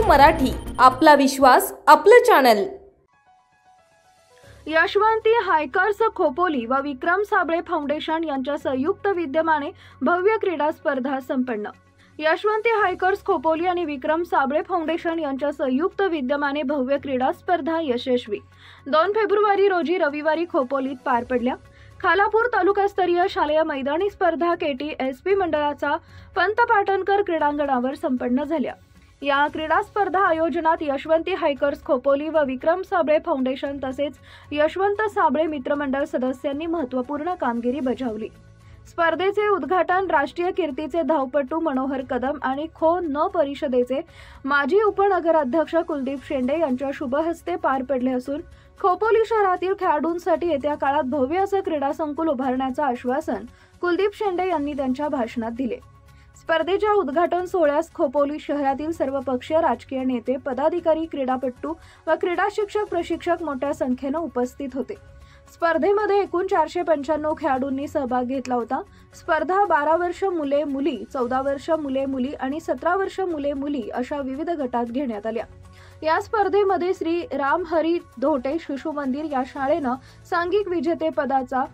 News Marathi, आपला विश्वास, आपलं channel. Yashwanti हायकर्स Khopoli व विक्रम साबळे फाउंडेशन यांच्या संयुक्त विद्यमाने भव्य क्रीडा स्पर्धा संपन्न। यशवंती हायकर्स खोपोली आणि विक्रम साबळे फाउंडेशन यांच्या संयुक्त विद्यमाने भव्य क्रीडा स्पर्धा यशस्वी 2 फेब्रुवारी रोजी रविवारी खोपोलीत पार पडल्या। खालापूर तालुकास्तरीय शालेय मैदानी स्पर्धा KTSP मंडळाचा पंत पाटणकर क्रीडांगणावर संपन्न झाल्या। या क्रीडा स्पर्धा आयोजनात यशवंती हायकर्स खोपोली व विक्रम साबळे फाउंडेशन तसेच यशवंत साबळे मित्रमंडळ सदस्यांनी महत्त्वपूर्ण कामगिरी बजावली। स्पर्धेचे उद्घाटन राष्ट्रीय कीर्तीचे धावपटू मनोहर कदम आणि खो न परिषदेचे माजी उपनगराध्यक्ष कुलदीप शेंडे यांच्या शुभ हस्ते पार पडले असून खोपोली शहरातील खेळाडूंसाठी येत्या काळात भव्य असं क्रीडा संकुल उभारण्याचं आश्वासन कुलदीप शेंडे यांनी त्यांच्या भाषणात दिले। स्पर्धेच्या उद्घाटन सोहळ्यास खोपोली शहरातील सर्वपक्षीय राजकीय नेते, पदाधिकारी, क्रीडापटू व क्रीडा शिक्षक, प्रशिक्षक मोठ्या संख्येने उपस्थित होते। स्पर्धेमध्ये एकूण 495 खेळाडूंनी सहभाग घेतला होता। स्पर्धा 12 वर्ष मुले मुली, 14 वर्ष मुले मुली आणि 17 वर्ष मुले मुली अशा विविध गटात घेण्यात आल्या। या स्पर्धेमध्ये श्री राम हरी धोटे शिशु मंदिर या शाळेनं सांघिक विजेतेपदाचा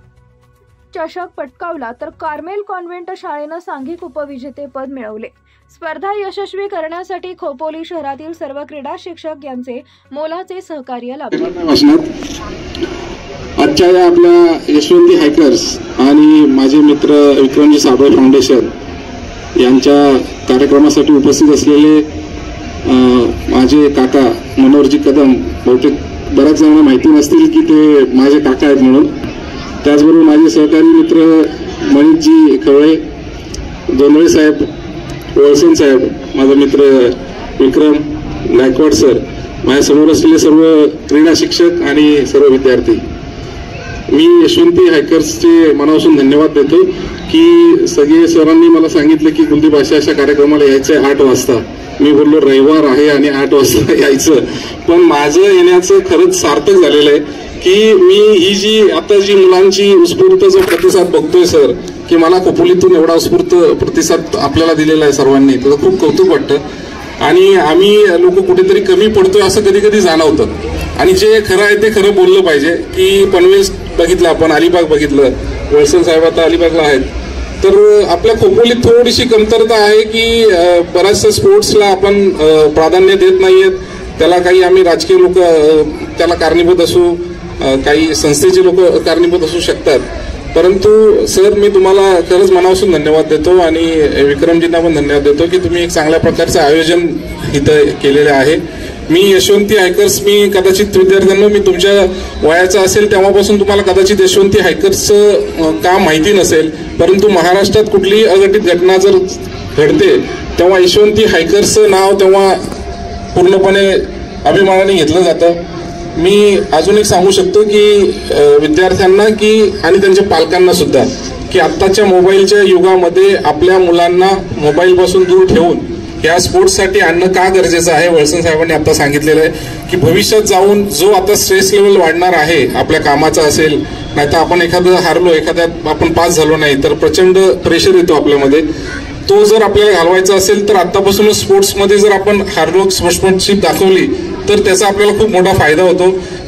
चषक पटकावला, तर कार्मेल कॉन्व्हेंट शाळेनं सांघिक उपविजेतेपद मिळवले। स्पर्धा यशस्वी करण्यासाठी खोपोली शहरातील सर्व क्रीडा शिक्षक यांचे मोलाचे सहकार्य लाभले। आजच्या या आपल्या यशवंती हायकर्स आणि माझे मित्र विक्रमजी साबळे फाउंडेशन यांच्या कार्यक्रमासाठी उपस्थित असलेले माझे काका मनोहरजी कदम, बहुतेक बऱ्याच जणांना माहिती नसतील की ते माझे काका आहेत म्हणून। त्याचबरोबर माझे सहकारी मित्र मनीषजी खवळे, जोंधळे साहेब, वळसन साहेब, माझा मित्र विक्रम गायकवाड सर, माझ्यासमोर असलेले सर्व क्रीडा शिक्षक आणि सर्व विद्यार्थी, मी यशवंती हायकर्सचे मनापासून धन्यवाद देतो की सगळे सरांनी मला सांगितलं की कुलदीप अशा कार्यक्रमाला यायचं 8 वाजता। मी बोललो रविवार आहे आणि 8 वाजता यायचं, पण माझं येण्याचं खरंच सार्थक झालेलं आहे की मी ही जी आता जी मुलांची उत्स्फूर्त जो प्रतिसाद बघतोय सर, की मला खोपोलीतून एवढा उत्स्फूर्त प्रतिसाद आपल्याला दिलेला आहे सर्वांनी, त्याचं खूप कौतुक वाटतं। आणि आम्ही लोक कुठेतरी कमी पडतोय असं कधी कधी जाणवतं, आणि जे खरं आहे ते खरं बोललं पाहिजे की पनवेल बघितलं आपण, अलिबाग बघितलं, वळसन साहेब आता अलिबागला आहेत, तर आपल्या खोपोलीत थोडीशी कमतरता आहे की बऱ्याचशा स्पोर्ट्सला आपण प्राधान्य देत नाहीयेत। त्याला काही आम्ही राजकीय लोक त्याला कारणीभूत असू, काही संस्थेचे लोक कारणीभूत असू शकतात, परंतु सर मी तुम्हाला खरंच मनापासून धन्यवाद देतो आणि विक्रमजींना पण धन्यवाद देतो की तुम्ही एक चांगल्या प्रकारचं आयोजन इथं केलेलं आहे। मी यशवंती हायकर्स, मी कदाचित विद्यार्थ्यांना, मी तुमच्या वयाचा असेल तेव्हापासून तुम्हाला कदाचित यशवंती हायकर्सचं काम माहिती नसेल, परंतु महाराष्ट्रात कुठलीही अघटित घटना जर घडते तेव्हा यशवंती हायकर्सचं नाव तेव्हा पूर्णपणे अभिमानाने घेतलं जातं। मी अजून एक सांगू शकतो की विद्यार्थ्यांना की आणि त्यांच्या पालकांना सुद्धा की आत्ताच्या मोबाईलच्या युगामध्ये आपल्या मुलांना मोबाईलपासून दूर ठेवून या स्पोर्ट्ससाठी आणणं का गरजेचं आहे। वळसन साहेबांनी आता सांगितलेलं आहे की भविष्यात जाऊन जो आता स्ट्रेस लेवल वाढणार आहे आपल्या कामाचा असेल, नाहीतर आपण एखादं हारलो, एखाद्यात आपण पास झालो नाही तर प्रचंड प्रेशर येतो आपल्यामध्ये, तो जर आपल्याला घालवायचा असेल तर आतापासूनच स्पोर्ट्समध्ये जर आपण हार्डवर्क, स्पोर्ट्समॅनशिप दाखवली तर त्याचा आपल्याला खूप मोठा फायदा होतो।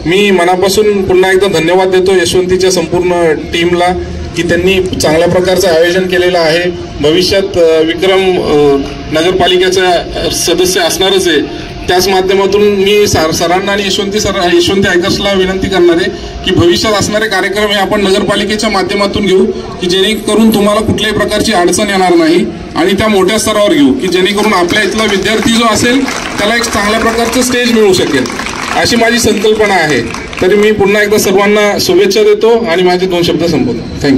मी मनापासून पुन्हा एकदा धन्यवाद देतो यशवंतीच्या संपूर्ण टीमला की त्यांनी चांगल्या प्रकारचं आयोजन केलेलं आहे। भविष्यात विक्रम नगरपालिकेचा सदस्य असणारच आहे, त्याच माध्यमातून मी सरांना आणि यशवंती हायकर्सला विनंती करणार आहे की भविष्यात असणारे कार्यक्रम हे आपण नगरपालिकेच्या माध्यमातून घेऊ की जेणेकरून तुम्हाला कुठल्याही प्रकारची अडचण येणार नाही, आणि त्या मोठ्या स्तरावर घेऊ की जेणेकरून आपल्या इथला विद्यार्थी जो असेल त्याला एक चांगल्या प्रकारचं स्टेज मिळू शकेल, अशी माझी संकल्पना आहे। तरी मी पुन्हा एकदा सर्वांना शुभेच्छा देतो आणि माझे 2 शब्द संपवतो। थँक्यू।